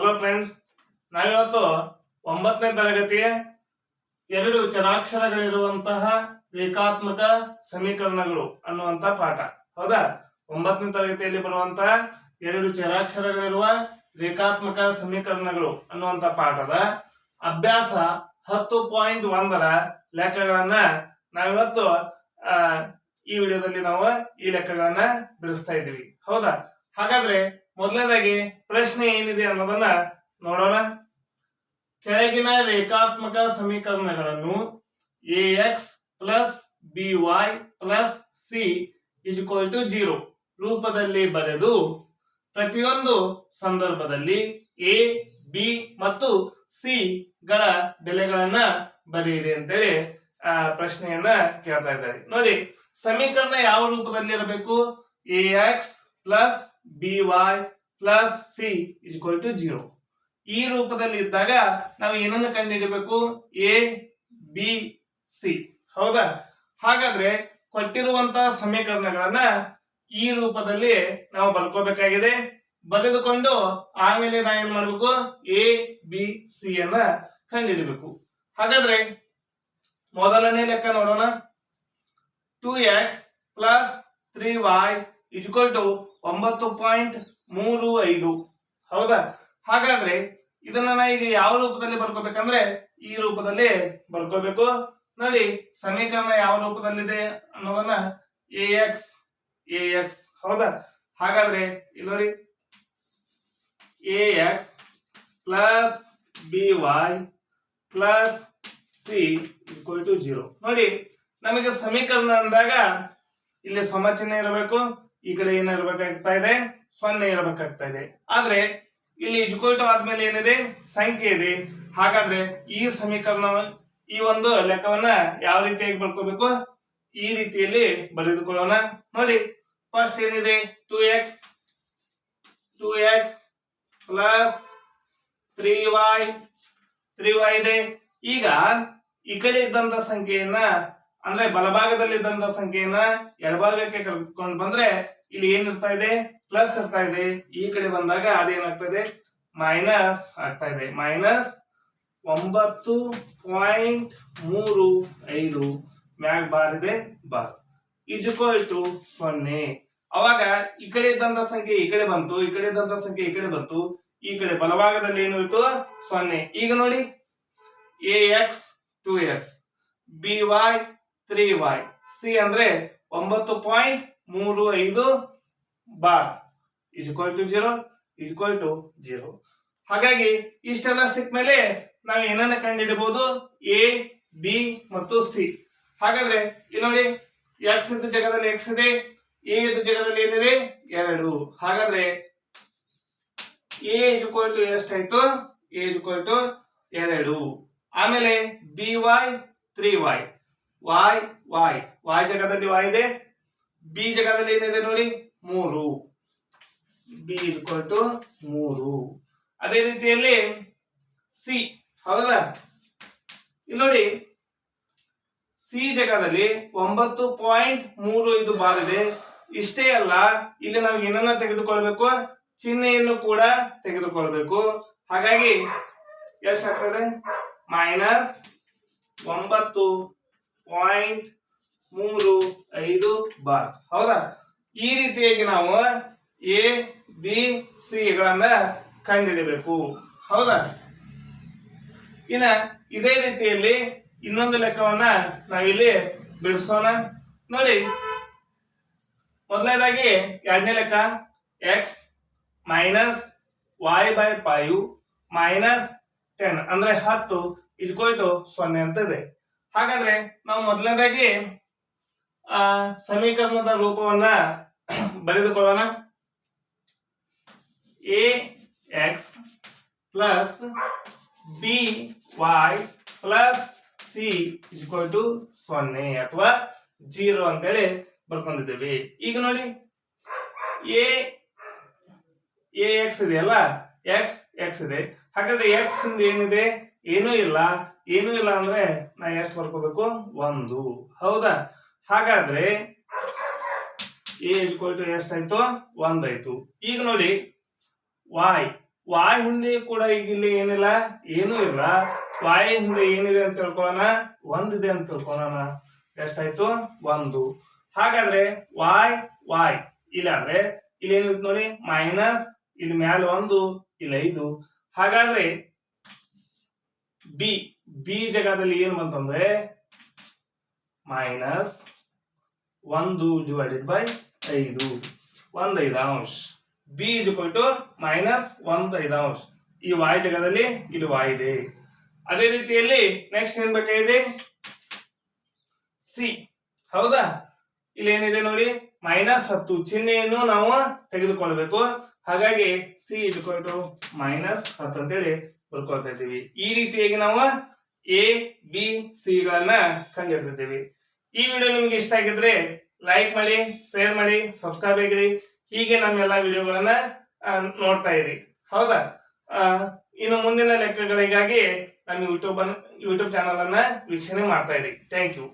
Hello friends, ನಾವಿವತ್ತು 9ನೇ ತರಗತಿಯ 2 ಚರಾಕ್ಷರಗಳಿರುವಂತಹ ರೇಖಾತ್ಮಕ ಸಮೀಕರಣಗಳು ಅನ್ನುವಂತ ಪಾಠ. ಹೌದಾ? 9ನೇ ತರಗತಿಯಲ್ಲಿ ಬರುವಂತಹ 2 ಚರಾಕ್ಷರಗಳಿರುವ ರೇಖಾತ್ಮಕ ಸಮೀಕರಣಗಳು ಅನ್ನುವಂತ ಪಾಠದ ಅಭ್ಯಾಸ 10.1ರ ಲೆಕ್ಕಗಳನ್ನ ನಾವಿವತ್ತು ಈ ವಿಡಿಯೋದಲ್ಲಿ ನಾವು ಈ ಲೆಕ್ಕಗಳನ್ನ ಬಿಡಿಸ್ತಾ ಇದ್ದೀವಿ. ಹೌದಾ? ಹಾಗಾದ್ರೆ ಮೊದಲನೇದಾಗಿ ಪ್ರಶ್ನೆ ಏನಿದೆ ಅನ್ನೋದನ್ನ ನೋಡೋಣ. ಕೆಳಗಿನ ರೇಖಾತ್ಮಕ ಸಮೀಕರಣಗಳನ್ನು ax plus by plus c = 0 ರೂಪದಲ್ಲಿ ಬರೆದು ಪ್ರತಿಯೊಂದು ಸಂದರ್ಭದಲ್ಲಿ a, b ಮತ್ತು c ಗಳ ಬೆಲೆಗಳನ್ನ ಬರೆಯಿರಿ ಅಂತೇಳಿ ಪ್ರಶ್ನೆಯನ್ನ ಕೇಳ್ತಾ ಇದ್ದಾರೆ. ನೋಡಿ, ಸಮೀಕರಣ ಯಾವ ರೂಪದಲ್ಲಿ ಇರಬೇಕು? ax plus by plus c = 0 ಈ ರೂಪದಲ್ಲಿ ಇದ್ದಾಗ ನಾವು ಏನನ್ನು ಕಂಡುಹಿಡಿಯಬೇಕು? a, b, c. ಹೌದಾ? ಹಾಗಾದ್ರೆ ಕೊಟ್ಟಿರುವಂತಹ ಸಮೀಕರಣಗಳನ್ನ ಈ ರೂಪದಲ್ಲಿ ನಾವು ಬರ್ಕೋಬೇಕಾಗಿದೆ. ಬರೆದುಕೊಂಡು ಆಮೇಲೆ ನಾವು ಏನ್ ಮಾಡ್ಬೇಕು? a, b, c ಅನ್ನ ಕಂಡುಹಿಡಿಯಬೇಕು. ಹಾಗಾದ್ರೆ ಮೊದಲನೇ ಲೆಕ್ಕ ನೋಡೋಣ. 2x plus 3y = 9.35. ಹೌದಾ? ಹಾಗಾದ್ರೆ ಇದನ್ನ ನಾ ಈಗ ಯಾವ ರೂಪದಲ್ಲಿ ಬರ್ಕೋಬೇಕಂದ್ರೆ ಈ ರೂಪದಲ್ಲಿ ಬರ್ಕೋಬೇಕು. ನೋಡಿ, ಸಮೀಕರಣ ಯಾವ ರೂಪದಲ್ಲಿದೆ ಅನ್ನೋದನ್ನ ax. ಹೌದಾ? ಹಾಗಾದ್ರೆ ಇಲ್ಲಿ ನೋಡಿ, ax plus by plus c = 0. ನೋಡಿ, ನಮಗೆ ಸಮೀಕರಣ ಅಂದಾಗ ಇಲ್ಲಿ ಸಮಚಿಹ್ನೆ ಇರಬೇಕು. ಈ ಕಡೆ ಏನಿರಬೇಕಾಗ್ತಾ ಇದೆ? 0 ಇರಬೇಕಾಗ್ತಾ ಇದೆ. ಆದ್ರೆ ಇಲ್ಲಿ ಇಜ್ಕೊಲ್ಟು ಆದ್ಮೇಲೆ ಏನಿದೆ? ಸಂಖ್ಯೆ ಇದೆ. ಹಾಗಾದ್ರೆ ಈ ಸಮೀಕರಣ ಈ ಒಂದು ಲೆಕ್ಕವನ್ನ ಯಾವ ರೀತಿಯಾಗಿ ಬರ್ಕೋಬೇಕು? ಈ ರೀತಿಯಲ್ಲಿ ಬರೆದುಕೊಳ್ಳೋಣ. ನೋಡಿ, ಫಸ್ಟ್ ಏನಿದೆ? 2x ಪ್ಲಸ್ 3y ಇದೆ. ಈಗ ಈ ಕಡೆ ಇದ್ದಂತ ಸಂಖ್ಯೆಯನ್ನ ಅಂದ್ರೆ ಬಲಭಾಗದಲ್ಲಿ ಇದ್ದಂತ ಸಂಖ್ಯೆಯನ್ನ ಎಡಭಾಗಕ್ಕೆ ಕರೆದುಕೊಂಡು ಬಂದ್ರೆ ಇಲ್ಲಿ ಏನಿರ್ತಾ ಇದೆ? ಪ್ಲಸ್ ಇರ್ತಾ ಇದೆ. ಈ ಕಡೆ ಬಂದಾಗ ಅದೇನಾಗ್ತಾ ಇದೆ? ಮೈನಸ್ ಆಗ್ತಾ ಇದೆ. ಮೈನಸ್ 9.35 ಮ್ಯಾಗ್ ಬಾರ್ ಇದೆ, ಬಾರ್ = 0. ಅವಾಗ ಈ ಕಡೆ ಇದ್ದಂತ ಸಂಖ್ಯೆ ಈ ಕಡೆ ಬಂತು, ಈ ಕಡೆ ಇದ್ದಂತ ಸಂಖ್ಯೆ ಈ ಕಡೆ ಬಂತು, ಈ ಕಡೆ ಬಲಭಾಗದಲ್ಲಿ ಏನು ಇತ್ತು? 0. ಈಗ ನೋಡಿ, ax 2x, by 3y, c ಅಂದ್ರೆ 9.35 ಬಾರ್ = 0. ಹಾಗಾಗಿ ಇಷ್ಟೆಲ್ಲ ಸಿಕ್ಕ ಮೇಲೆ ನಾವು ಏನನ್ನ ಕಂಡುಹಿಡಬಹುದು? a, b ಮತ್ತು c. ಹಾಗಾದ್ರೆ ಇಲ್ಲಿ ನೋಡಿ, x ಇದ್ದ ಜಾಗದಲ್ಲಿ x ಇದೆ, a ಇದ್ದ ಜಾಗದಲ್ಲಿ ಏನಿದೆ? 2. ಹಾಗಾದ್ರೆ a ಎಷ್ಟಾಯ್ತು? a = 2. ಆಮೇಲೆ by 3y, y ಜಾಗದಲ್ಲಿ y ಇದೆ, b ಜಾಗದಲ್ಲಿ ಏನಿದೆ ನೋಡಿ? 3. b = 3. ಅದೇ ರೀತಿಯಲ್ಲಿ c. ಹೌದಾ? ಇಲ್ಲಿ ನೋಡಿ, c ಜಾಗದಲ್ಲಿ 9.35 ಬಾರ್ ಇದೆ. ಇಷ್ಟೇ ಅಲ್ಲ, ಇಲ್ಲಿ ನಾವು ಏನನ್ನ ತೆಗೆದುಕೊಳ್ಬೇಕು? ಚಿಹ್ನೆಯನ್ನು ಕೂಡ ತೆಗೆದುಕೊಳ್ಬೇಕು. ಹಾಗಾಗಿ ಎಷ್ಟಾಗ್ತದೆ? Minus 9.35 bar. ಹೌದಾ? ಈ ರೀತಿಯಾಗಿ ನಾವು a, b, c ಗಳನ್ನ ಕಂಡುಹಿಡಿಯಬೇಕು. ಹೌದಾ? ಇನ್ನ ಇದೇ ರೀತಿಯಲ್ಲಿ ಇನ್ನೊಂದು ಲೆಕ್ಕವನ್ನ ನಾವಿಲ್ಲಿ ಬಿಡಿಸೋಣ. ನೋಡಿ, ಮೊದಲನೇದಾಗಿ ಎರಡನೇ ಲೆಕ್ಕ x ಮೈನಸ್ y/5 ಮೈನಸ್ 10 ಅಂದ್ರೆ 10 = 0 ಅಂತ ಇದೆ. ಹಾಗಾದ್ರೆ ನಾವು ಮೊದಲನೇದಾಗಿ ಸಮೀಕರಣದ ರೂಪವನ್ನ ಬರೆದುಕೊಳ್ಳೋಣ. ax plus by plus c = 0 ಅಥವಾ 0 ಅಂತೇಳಿ ಬರ್ಕೊಂಡಿದ್ದೇವೆ. ಈಗ ನೋಡಿ, ax ಇದೆಯಲ್ಲ, x ಇದೆ. ಹಾಗಾದ್ರೆ x ಇಂದ ಏನಿದೆ? ಏನೂ ಇಲ್ಲ ಅಂದ್ರೆ ನಾ ಎಷ್ಟು ಬರ್ಕೋಬೇಕು? 1. ಹೌದಾ? ಹಾಗಾದ್ರೆ a = ಎಷ್ಟಾಯ್ತು? 1 ಆಯ್ತು. ಈಗ ನೋಡಿ, y y ಹಿಂದೆ ಕೂಡ ಈಗ ಇಲ್ಲಿ ಏನಿಲ್ಲ, ಏನೂ ಇಲ್ಲ. y ಹಿಂದೆ ಏನಿದೆ ಅಂತ ತಿಳ್ಕೊಳ್ಳೋಣ, ಒಂದಿದೆ ಅಂತ ತಿಳ್ಕೊಳ್ಳೋಣ. ಎಷ್ಟಾಯ್ತು? 1. ಹಾಗಾದ್ರೆ y ಇಲ್ಲ ಅಂದ್ರೆ ಇಲ್ಲಿ ಏನಿರುತ್ತೆ ನೋಡಿ, ಮೈನಸ್, ಇಲ್ಲಿ ಮ್ಯಾಲ 1, ಇಲ್ಲಿ 5. ಹಾಗಾದ್ರೆ ಬಿ ಜಾಗದಲ್ಲಿ ಏನು ಬಂತಂದ್ರೆ minus 1 divided by 5, 1/5. B is equal to minus 1/5. ಈ y ಜಾಗದಲ್ಲಿ ಇಲ್ಲಿ y ಇದೆ. ಅದೇ ರೀತಿಯಲ್ಲಿ ನೆಕ್ಸ್ಟ್ ಏನ್ ಬೇಕಾಗಿದೆ? ಸಿ. ಹೌದಾ? ಇಲ್ಲಿ ಏನಿದೆ ನೋಡಿ, -10 ಚಿಹ್ನೆಯನ್ನು ನಾವು ತೆಗೆದುಕೊಳ್ಬೇಕು. ಹಾಗಾಗಿ ಸಿ ಇಸ್ ಈಕ್ವಲ್ ಟು -10 ಅಂತೇಳಿ ಬರ್ಕೊಳ್ತಾ ಇದ್ದೀವಿ. ಈ ರೀತಿಯಾಗಿ ನಾವು ಎ ಬಿ ಸಿ ಗಳನ್ನ ಕಂಡುಹಿಡಿದಿದ್ದೀವಿ. ಈ ವಿಡಿಯೋ ನಿಮ್ಗೆ ಇಷ್ಟ ಆಗಿದ್ರೆ ಲೈಕ್ ಮಾಡಿ, ಶೇರ್ ಮಾಡಿ, ಸಬ್ಸ್ಕ್ರೈಬ್ ಆಗಿರಿ. ಹೀಗೆ ನಮ್ಮೆಲ್ಲ ವಿಡಿಯೋಗಳನ್ನ ನೋಡ್ತಾ ಇರಿ. ಹೌದಾ? ಇನ್ನು ಮುಂದಿನ ಲೆಕ್ಕಗಳಿಗಾಗಿ ನಮ್ಮ ಯೂಟ್ಯೂಬ್ ಚಾನಲ್ ಅನ್ನ ವೀಕ್ಷಣೆ ಮಾಡ್ತಾ ಇರಿ. Thank you.